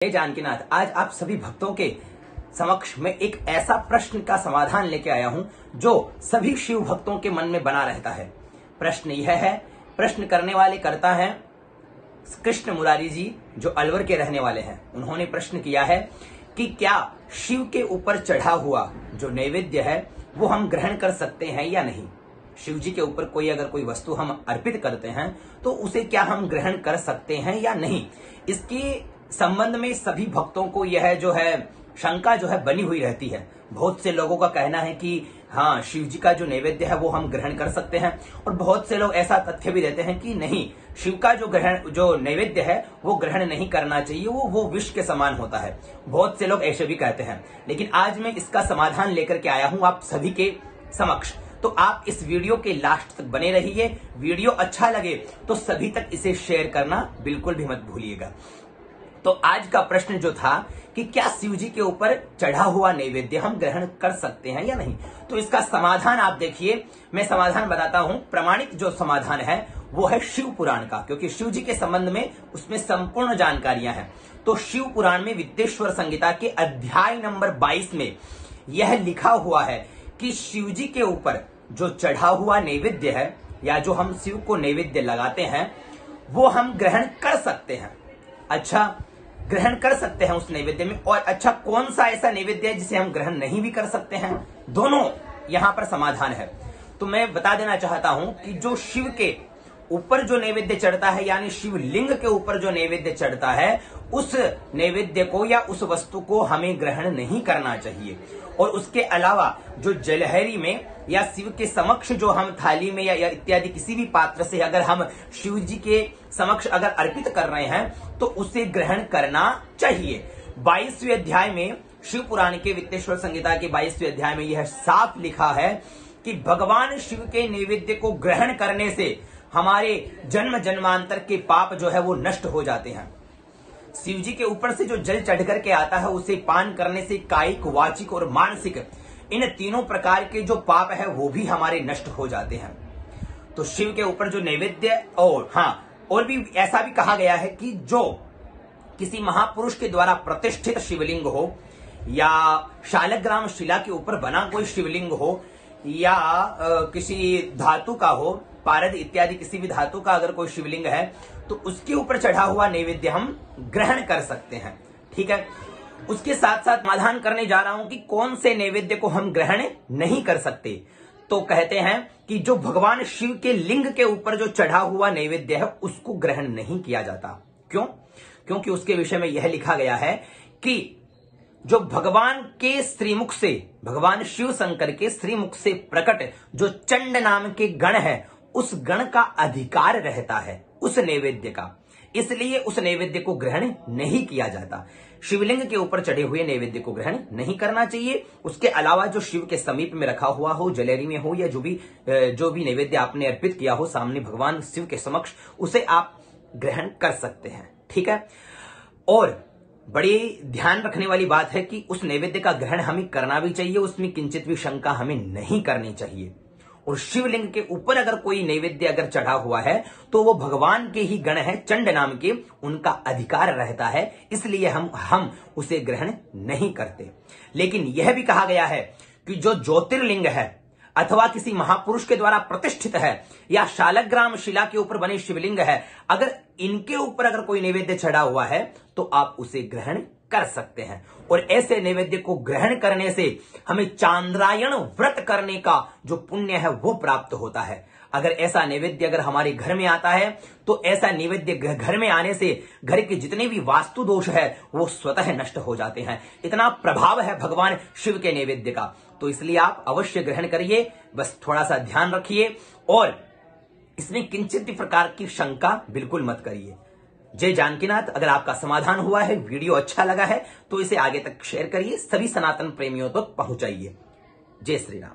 जय जानकीनाथ। आज आप सभी भक्तों के समक्ष में एक ऐसा प्रश्न का समाधान लेके आया हूं जो सभी शिव भक्तों के मन में बना रहता है। प्रश्न यह है, प्रश्न करने वाले करता है कृष्ण मुरारी जी, जो अलवर के रहने वाले हैं। उन्होंने प्रश्न किया है कि क्या शिव के ऊपर चढ़ा हुआ जो नैवेद्य है वो हम ग्रहण कर सकते हैं या नहीं। शिव जी के ऊपर अगर कोई वस्तु हम अर्पित करते हैं तो उसे क्या हम ग्रहण कर सकते हैं या नहीं। इसके संबंध में सभी भक्तों को यह जो है शंका जो है बनी हुई रहती है। बहुत से लोगों का कहना है कि हाँ, शिव जी का जो नैवेद्य है वो हम ग्रहण कर सकते हैं, और बहुत से लोग ऐसा तथ्य भी देते हैं कि नहीं, शिव का जो नैवेद्य है वो ग्रहण नहीं करना चाहिए, वो विष के समान होता है। बहुत से लोग ऐसे भी कहते हैं। लेकिन आज मैं इसका समाधान लेकर के आया हूं आप सभी के समक्ष, तो आप इस वीडियो के लास्ट तक बने रहिए। वीडियो अच्छा लगे तो सभी तक इसे शेयर करना बिल्कुल भी मत भूलिएगा। तो आज का प्रश्न जो था कि क्या शिव जी के ऊपर चढ़ा हुआ नैवेद्य हम ग्रहण कर सकते हैं या नहीं, तो इसका समाधान आप देखिए। मैं समाधान बताता हूं। प्रमाणित जो समाधान है वो है शिव पुराण का, क्योंकि शिव जी के संबंध में उसमें संपूर्ण जानकारियां हैं। तो शिव पुराण में वित्तेश्वर संहिता के अध्याय नंबर 22 में यह लिखा हुआ है कि शिव जी के ऊपर जो चढ़ा हुआ नैवेद्य है, या जो हम शिव को नैवेद्य लगाते हैं, वो हम ग्रहण कर सकते हैं। अच्छा, ग्रहण कर सकते हैं उस नैवेद्य में। और अच्छा, कौन सा ऐसा नैवेद्य है जिसे हम ग्रहण नहीं भी कर सकते हैं? दोनों यहां पर समाधान है। तो मैं बता देना चाहता हूं कि जो शिव के ऊपर जो नैवेद्य चढ़ता है, यानी शिवलिंग के ऊपर जो नैवेद्य चढ़ता है, उस नैवेद्य को या उस वस्तु को हमें ग्रहण नहीं करना चाहिए। और उसके अलावा जो जलहरी में या शिव के समक्ष जो हम थाली में या इत्यादि किसी भी पात्र से अगर हम शिव जी के समक्ष अगर अर्पित कर रहे हैं तो उसे ग्रहण करना चाहिए। 22वें अध्याय में, शिव पुराण के वित्तेश्वर संहिता के 22वें अध्याय में यह साफ लिखा है कि भगवान शिव के नैवेद्य को ग्रहण करने से हमारे जन्म जन्मांतर के पाप जो है वो नष्ट हो जाते हैं। शिव जी के ऊपर से जो जल चढ़ करके आता है उसे पान करने से कायिक, वाचिक और मानसिक, इन तीनों प्रकार के जो पाप है वो भी हमारे नष्ट हो जाते हैं। तो शिव के ऊपर जो नैवेद्य, और भी ऐसा भी कहा गया है कि जो किसी महापुरुष के द्वारा प्रतिष्ठित शिवलिंग हो, या शालग्राम शिला के ऊपर बना कोई शिवलिंग हो, या किसी धातु का हो, पारद इत्यादि किसी भी धातु का अगर कोई शिवलिंग है, तो उसके ऊपर चढ़ा हुआ नैवेद्य हम ग्रहण कर सकते हैं। ठीक है। उसके साथ साथ समाधान करने जा रहा हूं कि कौन से नैवेद्य को हम ग्रहण नहीं कर सकते। तो कहते हैं कि जो भगवान शिव के लिंग के ऊपर जो चढ़ा हुआ नैवेद्य है उसको ग्रहण नहीं किया जाता। क्यों? क्योंकि उसके विषय में यह लिखा गया है कि जो भगवान के श्रीमुख से, भगवान शिव शंकर के श्रीमुख से प्रकट जो चंड नाम के गण है, उस गण का अधिकार रहता है उस नैवेद्य का, इसलिए उस नैवेद्य को ग्रहण नहीं किया जाता। शिवलिंग के ऊपर चढ़े हुए नैवेद्य को ग्रहण नहीं करना चाहिए। उसके अलावा जो शिव के समीप में रखा हुआ हो, जलेरी में हो, या जो भी नैवेद्य आपने अर्पित किया हो सामने भगवान शिव के समक्ष, उसे आप ग्रहण कर सकते हैं। ठीक है। और बड़ी ध्यान रखने वाली बात है कि उस नैवेद्य का ग्रहण हमें करना भी चाहिए, उसमें किंचित भी शंका हमें नहीं करनी चाहिए। और शिवलिंग के ऊपर अगर कोई नैवेद्य अगर चढ़ा हुआ है तो वो भगवान के ही गण है, चंड नाम के, उनका अधिकार रहता है, इसलिए हम उसे ग्रहण नहीं करते। लेकिन यह भी कहा गया है कि जो ज्योतिर्लिंग है अथवा किसी महापुरुष के द्वारा प्रतिष्ठित है, या शालग्राम शिला के ऊपर बने शिवलिंग है, अगर इनके ऊपर अगर कोई नैवेद्य चढ़ा हुआ है तो आप उसे ग्रहण कर सकते हैं। और ऐसे नैवेद्य को ग्रहण करने से हमें चांद्रायण व्रत करने का जो पुण्य है वो प्राप्त होता है। अगर ऐसा नैवेद्य अगर हमारे घर में आता है तो ऐसा नैवेद्य घर में आने से घर के जितने भी वास्तु दोष है वो स्वतः नष्ट हो जाते हैं। इतना प्रभाव है भगवान शिव के नैवेद्य का। तो इसलिए आप अवश्य ग्रहण करिए, बस थोड़ा सा ध्यान रखिए और इसमें किंचित भी प्रकार की शंका बिल्कुल मत करिए। जय जानकीनाथ। अगर आपका समाधान हुआ है, वीडियो अच्छा लगा है, तो इसे आगे तक शेयर करिए, सभी सनातन प्रेमियों तक पहुंचाइए। जय श्री राम।